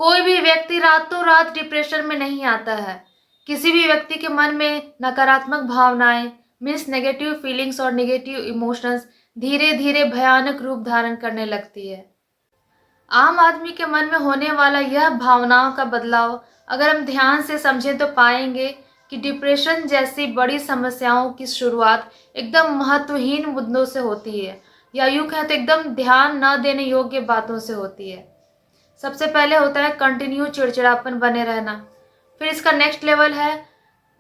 कोई भी व्यक्ति रातों रात डिप्रेशन में नहीं आता है। किसी भी व्यक्ति के मन में नकारात्मक भावनाएं मीन्स नेगेटिव फीलिंग्स और नेगेटिव इमोशंस धीरे धीरे भयानक रूप धारण करने लगती है। आम आदमी के मन में होने वाला यह भावनाओं का बदलाव अगर हम ध्यान से समझें तो पाएंगे कि डिप्रेशन जैसी बड़ी समस्याओं की शुरुआत एकदम महत्वहीन मुद्दों से होती है, या यूं कहें तो एकदम ध्यान न देने योग्य बातों से होती है। सबसे पहले होता है कंटिन्यू चिड़चिड़ापन बने रहना। फिर इसका नेक्स्ट लेवल है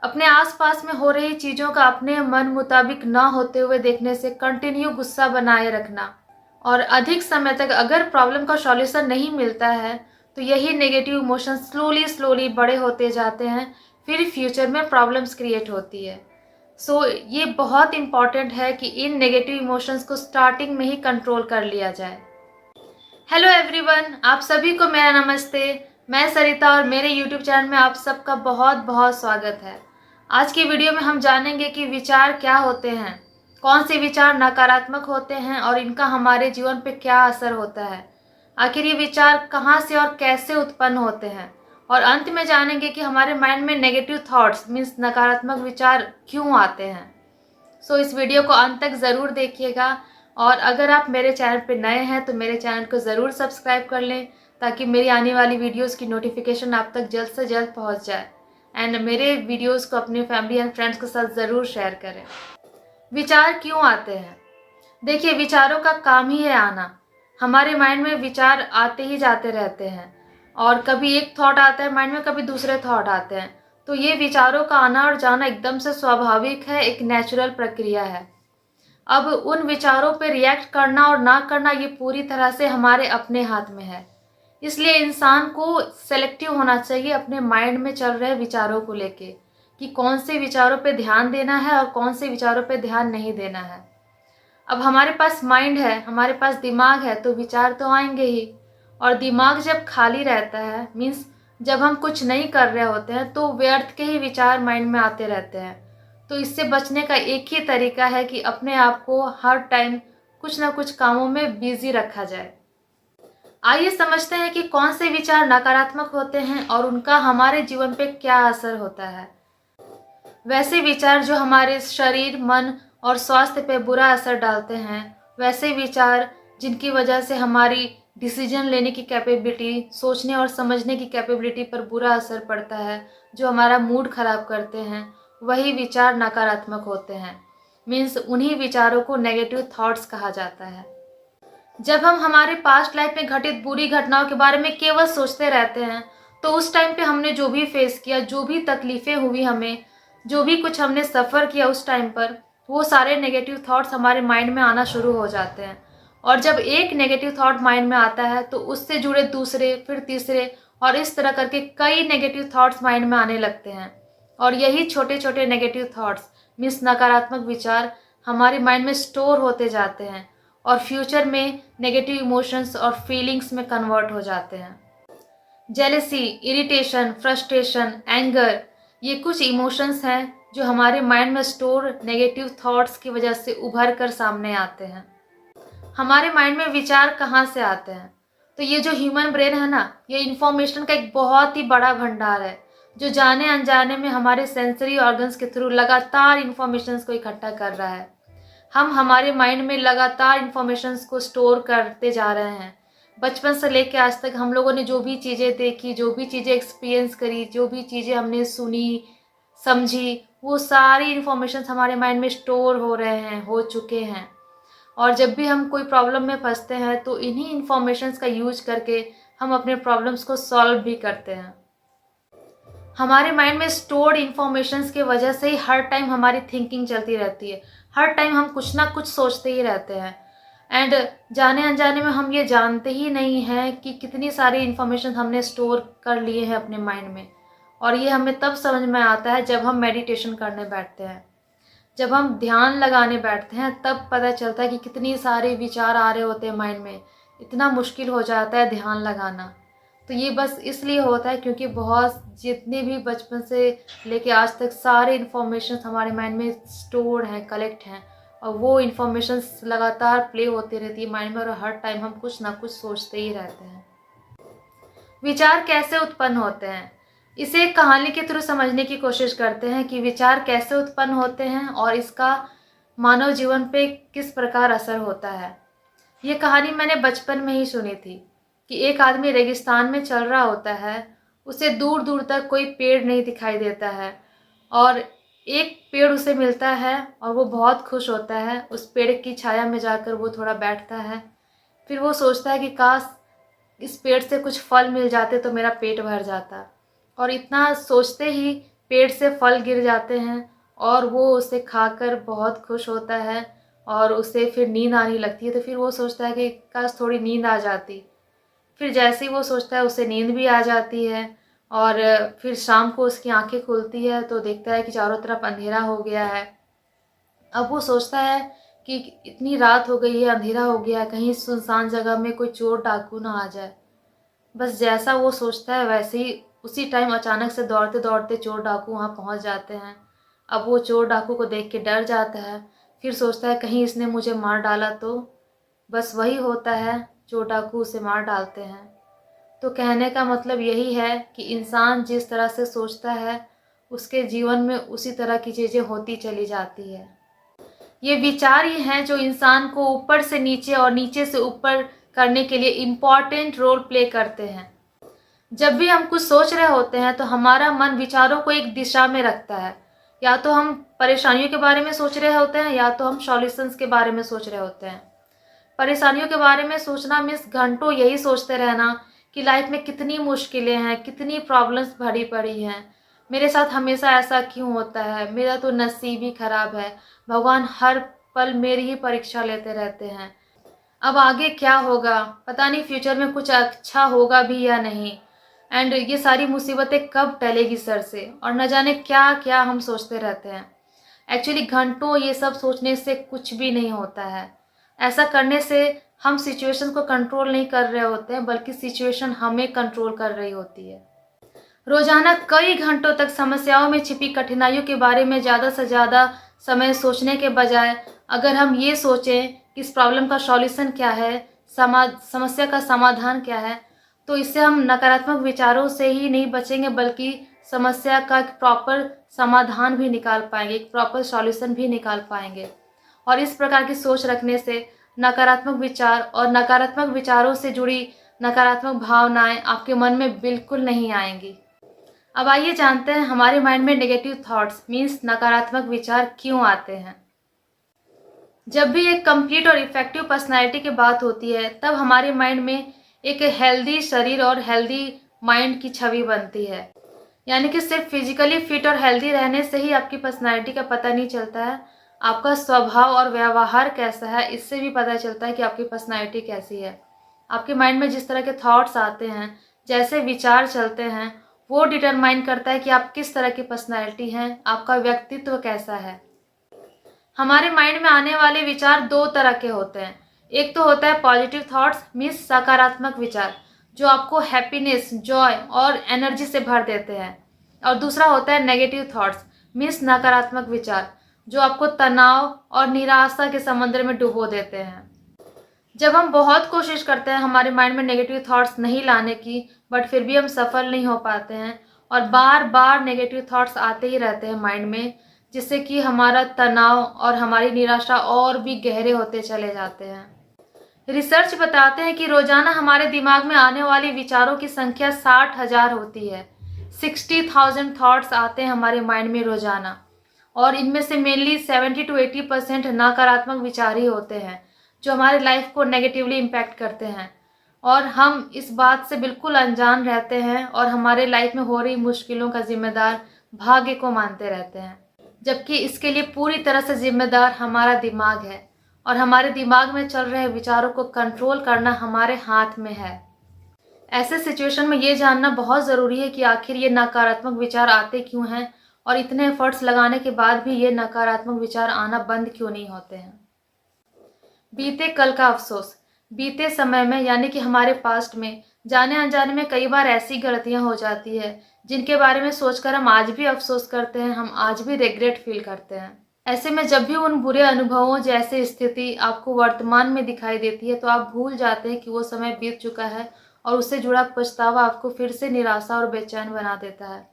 अपने आसपास में हो रही चीज़ों का अपने मन मुताबिक ना होते हुए देखने से कंटिन्यू गुस्सा बनाए रखना। और अधिक समय तक अगर प्रॉब्लम का सॉल्यूशन नहीं मिलता है तो यही नेगेटिव इमोशन स्लोली स्लोली बड़े होते जाते हैं, फिर फ्यूचर में प्रॉब्लम्स क्रिएट होती है। ये बहुत इम्पॉर्टेंट है कि इन नेगेटिव इमोशंस को स्टार्टिंग में ही कंट्रोल कर लिया जाए। हेलो एवरीवन, आप सभी को मेरा नमस्ते। मैं सरिता और मेरे यूट्यूब चैनल में आप सबका बहुत बहुत स्वागत है। आज की वीडियो में हम जानेंगे कि विचार क्या होते हैं, कौन से विचार नकारात्मक होते हैं और इनका हमारे जीवन पे क्या असर होता है, आखिर ये विचार कहाँ से और कैसे उत्पन्न होते हैं, और अंत में जानेंगे कि हमारे माइंड में नेगेटिव थॉट्स मीन्स नकारात्मक विचार क्यों आते हैं। इस वीडियो को अंत तक ज़रूर देखिएगा, और अगर आप मेरे चैनल पे नए हैं तो मेरे चैनल को ज़रूर सब्सक्राइब कर लें ताकि मेरी आने वाली वीडियोस की नोटिफिकेशन आप तक जल्द से जल्द पहुंच जाए। एंड मेरे वीडियोस को अपने फैमिली एंड फ्रेंड्स के साथ ज़रूर शेयर करें। विचार क्यों आते हैं? देखिए, विचारों का काम ही है आना। हमारे माइंड में विचार आते ही जाते रहते हैं, और कभी एक थॉट आता है माइंड में, कभी दूसरे थॉट आते हैं। तो ये विचारों का आना और जाना एकदम से स्वाभाविक है, एक नेचुरल प्रक्रिया है। अब उन विचारों पे रिएक्ट करना और ना करना ये पूरी तरह से हमारे अपने हाथ में है। इसलिए इंसान को सेलेक्टिव होना चाहिए अपने माइंड में चल रहे विचारों को लेके, कि कौन से विचारों पे ध्यान देना है और कौन से विचारों पे ध्यान नहीं देना है। अब हमारे पास माइंड है, हमारे पास दिमाग है, तो विचार तो आएंगे ही। और दिमाग जब खाली रहता है मीन्स जब हम कुछ नहीं कर रहे होते हैं तो व्यर्थ के ही विचार माइंड में आते रहते हैं। तो इससे बचने का एक ही तरीका है कि अपने आप को हर टाइम कुछ ना कुछ कामों में बिजी रखा जाए। आइए समझते हैं कि कौन से विचार नकारात्मक होते हैं और उनका हमारे जीवन पे क्या असर होता है। वैसे विचार जो हमारे शरीर, मन और स्वास्थ्य पे बुरा असर डालते हैं, वैसे विचार जिनकी वजह से हमारी डिसीजन लेने की कैपेबिलिटी, सोचने और समझने की कैपेबिलिटी पर बुरा असर पड़ता है, जो हमारा मूड खराब करते हैं, वही विचार नकारात्मक होते हैं। मीन्स उन्हीं विचारों को नेगेटिव थॉट्स कहा जाता है। जब हम हमारे पास्ट लाइफ में घटित बुरी घटनाओं के बारे में केवल सोचते रहते हैं तो उस टाइम पे हमने जो भी फेस किया, जो भी तकलीफ़ें हुई हमें, जो भी कुछ हमने सफ़र किया उस टाइम पर, वो सारे नेगेटिव थॉट्स हमारे माइंड में आना शुरू हो जाते हैं। और जब एक नेगेटिव थॉट माइंड में आता है तो उससे जुड़े दूसरे, फिर तीसरे, और इस तरह करके कई नेगेटिव थॉट्स माइंड में आने लगते हैं। और यही छोटे छोटे नेगेटिव थॉट्स मीन्स नकारात्मक विचार हमारे माइंड में स्टोर होते जाते हैं और फ्यूचर में नेगेटिव इमोशंस और फीलिंग्स में कन्वर्ट हो जाते हैं। जेलसी, इरिटेशन, फ्रस्ट्रेशन, एंगर, ये कुछ इमोशंस हैं जो हमारे माइंड में स्टोर नेगेटिव थॉट्स की वजह से उभर कर सामने आते हैं। हमारे माइंड में विचार कहाँ से आते हैं? तो ये जो ह्यूमन ब्रेन है ना, ये इन्फॉर्मेशन का एक बहुत ही बड़ा भंडार है, जो जाने अनजाने में हमारे सेंसरी ऑर्गन्स के थ्रू लगातार इन्फॉर्मेशंस को इकट्ठा कर रहा है। हम हमारे माइंड में लगातार इन्फॉर्मेशंस को स्टोर करते जा रहे हैं। बचपन से लेकर आज तक हम लोगों ने जो भी चीज़ें देखी, जो भी चीज़ें एक्सपीरियंस करी, जो भी चीज़ें हमने सुनी, समझी, वो सारी इन्फॉर्मेशंस हमारे माइंड में स्टोर हो रहे हैं, हो चुके हैं। और जब भी हम कोई प्रॉब्लम में फंसते हैं तो इन्हीं इन्फॉर्मेशंस का यूज करके हम अपने प्रॉब्लम्स को सॉल्व भी करते हैं। हमारे माइंड में स्टोर्ड इन्फॉर्मेशंस की वजह से ही हर टाइम हमारी थिंकिंग चलती रहती है। हर टाइम हम कुछ ना कुछ सोचते ही रहते हैं। एंड जाने अनजाने में हम ये जानते ही नहीं हैं कि कितनी सारी इन्फॉर्मेशन हमने स्टोर कर लिए हैं अपने माइंड में। और ये हमें तब समझ में आता है जब हम मेडिटेशन करने बैठते हैं, जब हम ध्यान लगाने बैठते हैं, तब पता चलता है कि कितनी सारे विचार आ रहे होते हैं माइंड में। इतना मुश्किल हो जाता है ध्यान लगाना। तो ये बस इसलिए होता है क्योंकि बहुत जितने भी बचपन से लेके आज तक सारे इन्फॉर्मेशन हमारे माइंड में स्टोर हैं, कलेक्ट हैं, और वो इन्फॉर्मेशन लगातार प्ले होती रहती है माइंड में, और हर टाइम हम कुछ ना कुछ सोचते ही रहते हैं। विचार कैसे उत्पन्न होते हैं? इसे एक कहानी के थ्रू समझने की कोशिश करते हैं कि विचार कैसे उत्पन्न होते हैं और इसका मानव जीवन पे किस प्रकार असर होता है। ये कहानी मैंने बचपन में ही सुनी थी कि एक आदमी रेगिस्तान में चल रहा होता है, उसे दूर दूर तक कोई पेड़ नहीं दिखाई देता है और एक पेड़ उसे मिलता है और वो बहुत खुश होता है। उस पेड़ की छाया में जाकर वो थोड़ा बैठता है। फिर वो सोचता है कि काश इस पेड़ से कुछ फल मिल जाते तो मेरा पेट भर जाता, और इतना सोचते ही पेड़ से फल गिर जाते हैं और वो उसे खाकर बहुत खुश होता है और उसे फिर नींद आने लगती है। तो फिर वो सोचता है कि काश थोड़ी नींद आ जाती। फिर जैसे ही वो सोचता है उसे नींद भी आ जाती है और फिर शाम को उसकी आंखें खुलती है तो देखता है कि चारों तरफ अंधेरा हो गया है। अब वो सोचता है कि इतनी रात हो गई है, अंधेरा हो गया है, कहीं सुनसान जगह में कोई चोर डाकू ना आ जाए। बस जैसा वो सोचता है वैसे ही उसी टाइम अचानक से दौड़ते दौड़ते चोर डाकू वहाँ पहुँच जाते हैं। अब वो चोर डाकू को देख के डर जाता है। फिर सोचता है कहीं इसने मुझे मार डाला तो। बस वही होता है, चोर डाकू उसे मार डालते हैं। तो कहने का मतलब यही है कि इंसान जिस तरह से सोचता है उसके जीवन में उसी तरह की चीज़ें होती चली जाती है। ये विचार ही हैं जो इंसान को ऊपर से नीचे और नीचे से ऊपर करने के लिए इम्पॉर्टेंट रोल प्ले करते हैं। जब भी हम कुछ सोच रहे होते हैं तो हमारा मन विचारों को एक दिशा में रखता है। या तो हम परेशानियों के बारे में सोच रहे होते हैं या तो हम सॉल्यूशंस के बारे में सोच रहे होते हैं। परेशानियों के बारे में सोचना मीन्स घंटों यही सोचते रहना कि लाइफ में कितनी मुश्किलें हैं, कितनी प्रॉब्लम्स भरी पड़ी हैं, मेरे साथ हमेशा ऐसा क्यों होता है, मेरा तो नसीब ही खराब है, भगवान हर पल मेरी ही परीक्षा लेते रहते हैं, अब आगे क्या होगा, पता नहीं फ्यूचर में कुछ अच्छा होगा भी या नहीं, एंड ये सारी मुसीबतें कब टलेगी सर से, और न जाने क्या क्या हम सोचते रहते हैं। एक्चुअली घंटों ये सब सोचने से कुछ भी नहीं होता है। ऐसा करने से हम सिचुएशन को कंट्रोल नहीं कर रहे होते हैं, बल्कि सिचुएशन हमें कंट्रोल कर रही होती है। रोजाना कई घंटों तक समस्याओं में छिपी कठिनाइयों के बारे में ज़्यादा से ज़्यादा समय सोचने के बजाय अगर हम ये सोचें कि इस प्रॉब्लम का सॉल्यूशन क्या है, समस्या का समाधान क्या है, तो इससे हम नकारात्मक विचारों से ही नहीं बचेंगे बल्कि समस्या का एक प्रॉपर समाधान भी निकाल पाएंगे, एक प्रॉपर सॉल्यूशन भी निकाल पाएंगे। और इस प्रकार की सोच रखने से नकारात्मक विचार और नकारात्मक विचारों से जुड़ी नकारात्मक भावनाएं आपके मन में बिल्कुल नहीं आएंगी। अब आइए जानते हैं हमारे माइंड में नेगेटिव थॉट्स मीन्स नकारात्मक विचार क्यों आते हैं। जब भी एक कंप्लीट और इफेक्टिव पर्सनालिटी की बात होती है तब हमारे माइंड में एक हेल्दी शरीर और हेल्दी माइंड की छवि बनती है। यानी कि सिर्फ फिजिकली फिट और हेल्दी रहने से ही आपकी पर्सनालिटी का पता नहीं चलता है, आपका स्वभाव और व्यवहार कैसा है इससे भी पता चलता है कि आपकी पर्सनालिटी कैसी है। आपके माइंड में जिस तरह के थॉट्स आते हैं, जैसे विचार चलते हैं, वो डिटरमाइन करता है कि आप किस तरह की पर्सनालिटी हैं, आपका व्यक्तित्व कैसा है। हमारे माइंड में आने वाले विचार दो तरह के होते हैं। एक तो होता है पॉजिटिव थॉट्स मीन्स सकारात्मक विचार जो आपको हैप्पीनेस, जॉय और एनर्जी से भर देते हैं, और दूसरा होता है नेगेटिव थॉट्स मीन्स नकारात्मक विचार जो आपको तनाव और निराशा के समुद्र में डुबो देते हैं। जब हम बहुत कोशिश करते हैं हमारे माइंड में नेगेटिव थॉट्स नहीं लाने की, बट फिर भी हम सफल नहीं हो पाते हैं और बार बार नेगेटिव थॉट्स आते ही रहते हैं माइंड में, जिससे कि हमारा तनाव और हमारी निराशा और भी गहरे होते चले जाते हैं। रिसर्च बताते हैं कि रोजाना हमारे दिमाग में आने वाले विचारों की संख्या 60,000 होती है। 60,000 थॉट्स आते हैं हमारे माइंड में रोजाना, और इनमें से मेनली 70 to 80% नकारात्मक विचार ही होते हैं जो हमारे लाइफ को नेगेटिवली इम्पैक्ट करते हैं, और हम इस बात से बिल्कुल अनजान रहते हैं और हमारे लाइफ में हो रही मुश्किलों का जिम्मेदार भाग्य को मानते रहते हैं, जबकि इसके लिए पूरी तरह से जिम्मेदार हमारा दिमाग है और हमारे दिमाग में चल रहे विचारों को कंट्रोल करना हमारे हाथ में है। ऐसे सिचुएशन में ये जानना बहुत ज़रूरी है कि आखिर ये नकारात्मक विचार आते क्यों हैं और इतने एफर्ट्स लगाने के बाद भी ये नकारात्मक विचार आना बंद क्यों नहीं होते हैं। बीते कल का अफसोस। बीते समय में यानी कि हमारे पास्ट में जाने अनजाने में कई बार ऐसी गलतियां हो जाती है जिनके बारे में सोचकर हम आज भी अफसोस करते हैं, हम आज भी रिग्रेट फील करते हैं। ऐसे में जब भी उन बुरे अनुभवों जैसी स्थिति आपको वर्तमान में दिखाई देती है तो आप भूल जाते हैं कि वो समय बीत चुका है और उससे जुड़ा पछतावा आपको फिर से निराशा और बेचैन बना देता है।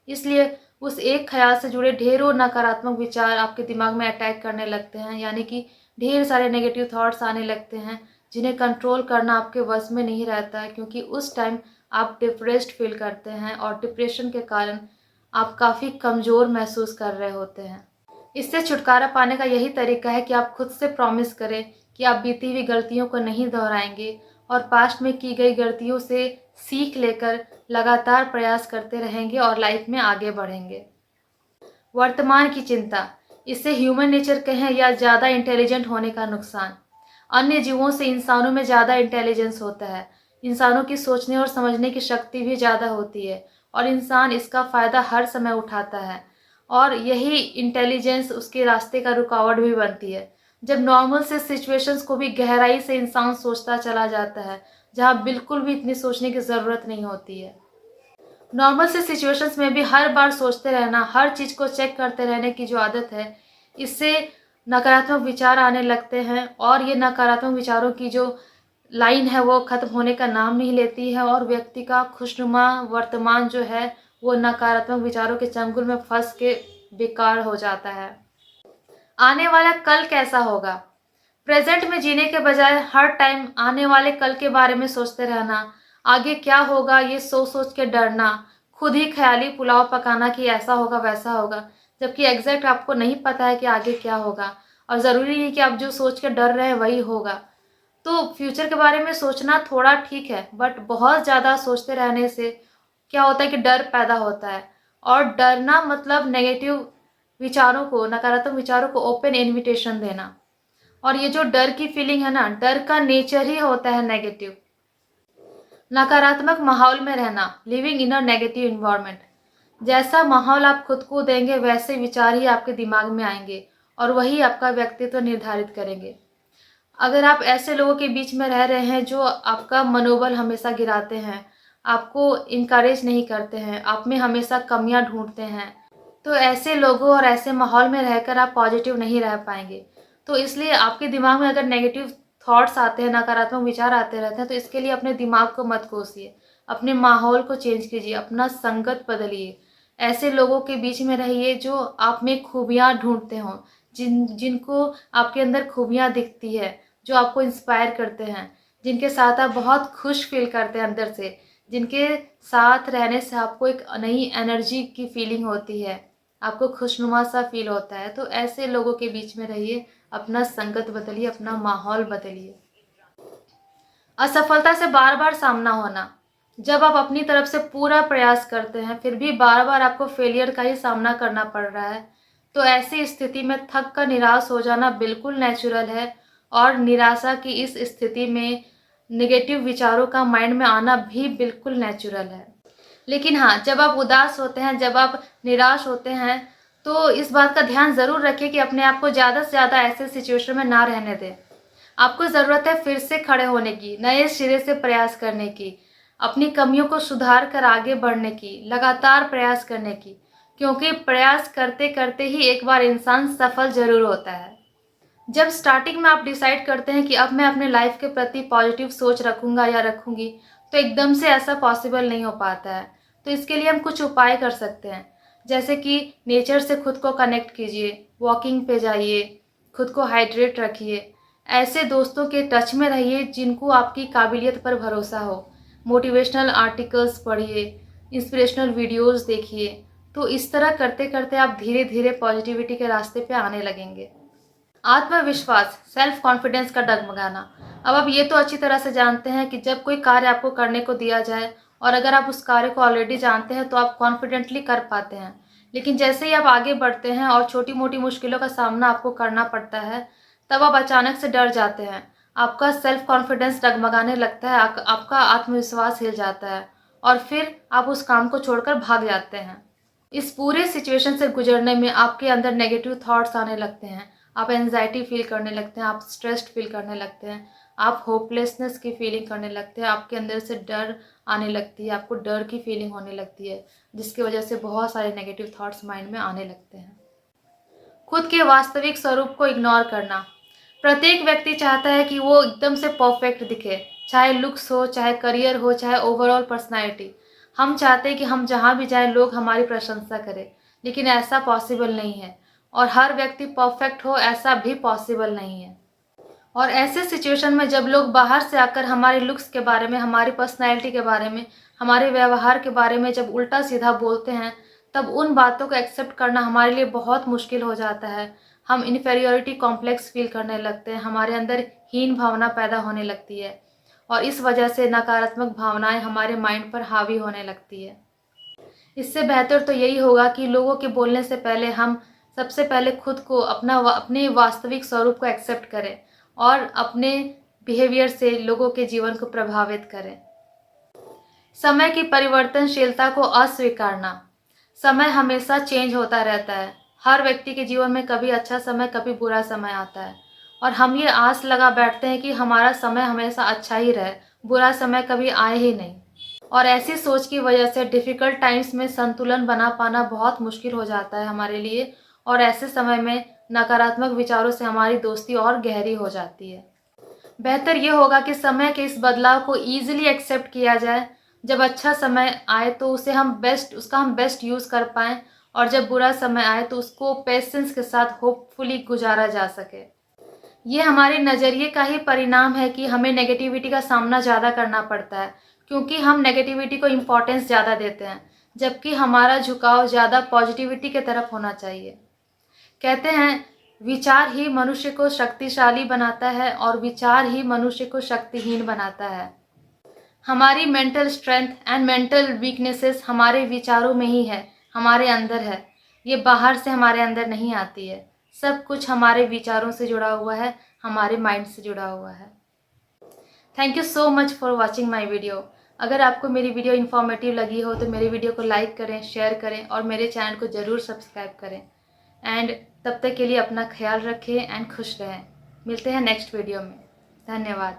इसलिए उस एक ख़्याल से जुड़े ढेरों नकारात्मक विचार आपके दिमाग में अटैक करने लगते हैं, यानी कि ढेर सारे नेगेटिव थॉट्स आने लगते हैं, जिन्हें कंट्रोल करना आपके वश में नहीं रहता है, क्योंकि उस टाइम आप डिप्रेस्ड फील करते हैं और डिप्रेशन के कारण आप काफ़ी कमज़ोर महसूस कर रहे होते हैं। इससे छुटकारा पाने का यही तरीका है कि आप खुद से प्रॉमिस करें कि आप बीती हुई गलतियों को नहीं दोहराएंगे और पास्ट में की गई गलतियों से सीख लेकर लगातार प्रयास करते रहेंगे और लाइफ में आगे बढ़ेंगे। वर्तमान की चिंता, इसे ह्यूमन नेचर कहें या ज़्यादा इंटेलिजेंट होने का नुकसान। अन्य जीवों से इंसानों में ज़्यादा इंटेलिजेंस होता है। इंसानों की सोचने और समझने की शक्ति भी ज़्यादा होती है और इंसान इसका फ़ायदा हर समय उठाता है और यही इंटेलिजेंस उसके रास्ते का रुकावट भी बनती है। जब नॉर्मल से सिचुएशंस को भी गहराई से इंसान सोचता चला जाता है, जहाँ बिल्कुल भी इतनी सोचने की ज़रूरत नहीं होती है। नॉर्मल से सिचुएशंस में भी हर बार सोचते रहना, हर चीज़ को चेक करते रहने की जो आदत है, इससे नकारात्मक विचार आने लगते हैं और ये नकारात्मक विचारों की जो लाइन है वो ख़त्म होने का नाम नहीं लेती है और व्यक्ति का खुशनुमा वर्तमान जो है वो नकारात्मक विचारों के चंगुल में फंस के बेकार हो जाता है। आने वाला कल कैसा होगा? प्रेजेंट में जीने के बजाय हर टाइम आने वाले कल के बारे में सोचते रहना, आगे क्या होगा ये सोच सोच के डरना, खुद ही ख्याली पुलाव पकाना कि ऐसा होगा वैसा होगा, जबकि एग्जैक्ट आपको नहीं पता है कि आगे क्या होगा और ज़रूरी नहीं कि आप जो सोच के डर रहे हैं वही होगा। तो फ्यूचर के बारे में सोचना थोड़ा ठीक है, बट बहुत ज़्यादा सोचते रहने से क्या होता है कि डर पैदा होता है और डरना मतलब नेगेटिव विचारों को, नकारात्मक विचारों को ओपन इनविटेशन देना। और ये जो डर की फीलिंग है ना, डर का नेचर ही होता है नेगेटिव। नकारात्मक माहौल में रहना, living in a negative environment. जैसा माहौल आप खुद को देंगे वैसे विचार ही आपके दिमाग में आएंगे और वही आपका व्यक्तित्व निर्धारित करेंगे। अगर आप ऐसे लोगों के बीच में रह रहे हैं जो आपका मनोबल हमेशा गिराते हैं, आपको इनकरेज नहीं करते हैं, आप में हमेशा कमियां ढूंढते हैं, तो ऐसे लोगों और ऐसे माहौल में रहकर आप पॉजिटिव नहीं रह पाएंगे। तो इसलिए आपके दिमाग में अगर नेगेटिव थॉट्स आते हैं, नकारात्मक विचार आते रहते हैं, तो इसके लिए अपने दिमाग को मत कोसिए, अपने माहौल को चेंज कीजिए, अपना संगत बदलिए। ऐसे लोगों के बीच में रहिए जो आप में खूबियाँ ढूंढते हों, जिनको आपके अंदर खूबियाँ दिखती है, जो आपको इंस्पायर करते हैं, जिनके साथ आप बहुत खुश फील करते हैं अंदर से, जिनके साथ रहने से आपको एक नई एनर्जी की फीलिंग होती है, आपको खुशनुमा सा फील होता है। तो ऐसे लोगों के बीच में रहिए, अपना संगत बदलिए, अपना माहौल बदलिए। असफलता से बार बार सामना होना, जब आप अपनी तरफ से पूरा प्रयास करते हैं फिर भी बार बार आपको फेलियर का ही सामना करना पड़ रहा है, तो ऐसी स्थिति में थक कर निराश हो जाना बिल्कुल नेचुरल है और निराशा की इस स्थिति में नेगेटिव विचारों का माइंड में आना भी बिल्कुल नेचुरल है। लेकिन हाँ, जब आप उदास होते हैं, जब आप निराश होते हैं, तो इस बात का ध्यान ज़रूर रखें कि अपने आप को ज़्यादा से ज़्यादा ऐसे सिचुएशन में ना रहने दें। आपको ज़रूरत है फिर से खड़े होने की, नए सिरे से प्रयास करने की, अपनी कमियों को सुधार कर आगे बढ़ने की, लगातार प्रयास करने की, क्योंकि प्रयास करते करते ही एक बार इंसान सफल ज़रूर होता है। जब स्टार्टिंग में आप डिसाइड करते हैं कि अब मैं अपने लाइफ के प्रति पॉजिटिव सोच रखूँगा या रखूँगी, तो एकदम से ऐसा पॉसिबल नहीं हो पाता है। तो इसके लिए हम कुछ उपाय कर सकते हैं, जैसे कि नेचर से खुद को कनेक्ट कीजिए, वॉकिंग पे जाइए, खुद को हाइड्रेट रखिए, ऐसे दोस्तों के टच में रहिए जिनको आपकी काबिलियत पर भरोसा हो, मोटिवेशनल आर्टिकल्स पढ़िए, इंस्पिरेशनल वीडियोज़ देखिए। तो इस तरह करते करते आप धीरे धीरे पॉजिटिविटी के रास्ते पे आने लगेंगे। आत्मविश्वास, सेल्फ कॉन्फिडेंस का डगमगाना। अब आप ये तो अच्छी तरह से जानते हैं कि जब कोई कार्य आपको करने को दिया जाए और अगर आप उस कार्य को ऑलरेडी जानते हैं तो आप कॉन्फिडेंटली कर पाते हैं, लेकिन जैसे ही आप आगे बढ़ते हैं और छोटी मोटी मुश्किलों का सामना आपको करना पड़ता है, तब आप अचानक से डर जाते हैं, आपका सेल्फ कॉन्फिडेंस डगमगाने लगता है, आपका आत्मविश्वास हिल जाता है और फिर आप उस काम को छोड़कर भाग जाते हैं। इस पूरे सिचुएशन से गुजरने में आपके अंदर नेगेटिव थॉट्स आने लगते हैं, आप एंजाइटी फील करने लगते हैं, आप स्ट्रेस्ड फील करने लगते हैं, आप होपलेसनेस की फीलिंग करने लगते हैं, आपके अंदर से डर आने लगती है, आपको डर की फीलिंग होने लगती है, जिसकी वजह से बहुत सारे नेगेटिव थॉट्स माइंड में आने लगते हैं। खुद के वास्तविक स्वरूप को इग्नोर करना। प्रत्येक व्यक्ति चाहता है कि वो एकदम से परफेक्ट दिखे, चाहे लुक्स हो, चाहे करियर हो, चाहे ओवरऑल पर्सनैलिटी। हम चाहते हैं कि हम जहाँ भी जाएँ लोग हमारी प्रशंसा करें, लेकिन ऐसा पॉसिबल नहीं है। और हर व्यक्ति परफेक्ट हो ऐसा भी पॉसिबल नहीं है। और ऐसे सिचुएशन में जब लोग बाहर से आकर हमारे लुक्स के बारे में, हमारी पर्सनैलिटी के बारे में, हमारे व्यवहार के बारे में जब उल्टा सीधा बोलते हैं, तब उन बातों को एक्सेप्ट करना हमारे लिए बहुत मुश्किल हो जाता है। हम इन्फीरियॉरिटी कॉम्प्लेक्स फील करने लगते हैं, हमारे अंदर हीन भावना पैदा होने लगती है और इस वजह से नकारात्मक भावनाएं हमारे माइंड पर हावी होने लगती है। इससे बेहतर तो यही होगा कि लोगों के बोलने से पहले हम सबसे पहले खुद को अपने वास्तविक स्वरूप को एक्सेप्ट करें और अपने बिहेवियर से लोगों के जीवन को प्रभावित करें। समय की परिवर्तनशीलता को अस्वीकारना। समय हमेशा चेंज होता रहता है। हर व्यक्ति के जीवन में कभी अच्छा समय, कभी बुरा समय आता है और हम ये आस लगा बैठते हैं कि हमारा समय हमेशा अच्छा ही रहे, बुरा समय कभी आए ही नहीं। और ऐसी सोच की वजह से डिफ़िकल्ट टाइम्स में संतुलन बना पाना बहुत मुश्किल हो जाता है हमारे लिए और ऐसे समय में नकारात्मक विचारों से हमारी दोस्ती और गहरी हो जाती है। बेहतर ये होगा कि समय के इस बदलाव को ईज़िली एक्सेप्ट किया जाए। जब अच्छा समय आए तो उसका हम बेस्ट यूज़ कर पाएँ और जब बुरा समय आए तो उसको पेशेंस के साथ होपफुली गुज़ारा जा सके। ये हमारे नज़रिए का ही परिणाम है कि हमें नेगेटिविटी का सामना ज़्यादा करना पड़ता है, क्योंकि हम नेगेटिविटी को इम्पोर्टेंस ज़्यादा देते हैं, जबकि हमारा झुकाव ज़्यादा पॉजिटिविटी की तरफ होना चाहिए। कहते हैं, विचार ही मनुष्य को शक्तिशाली बनाता है और विचार ही मनुष्य को शक्तिहीन बनाता है। हमारी mental strength and mental weaknesses हमारे विचारों में ही है, हमारे अंदर है। ये बाहर से हमारे अंदर नहीं आती है। सब कुछ हमारे विचारों से जुड़ा हुआ है, हमारे माइंड से जुड़ा हुआ है। Thank you so much for watching my video. अगर आपको मेरी वीडियो इन्फॉर्मेटिव लगी हो तो मेरी वीडियो को लाइक करें, शेयर करें और मेरे चैनल को ज़रूर सब्सक्राइब करें। एंड तब तक के लिए अपना ख्याल रखें एंड खुश रहें। मिलते हैं नेक्स्ट वीडियो में। धन्यवाद।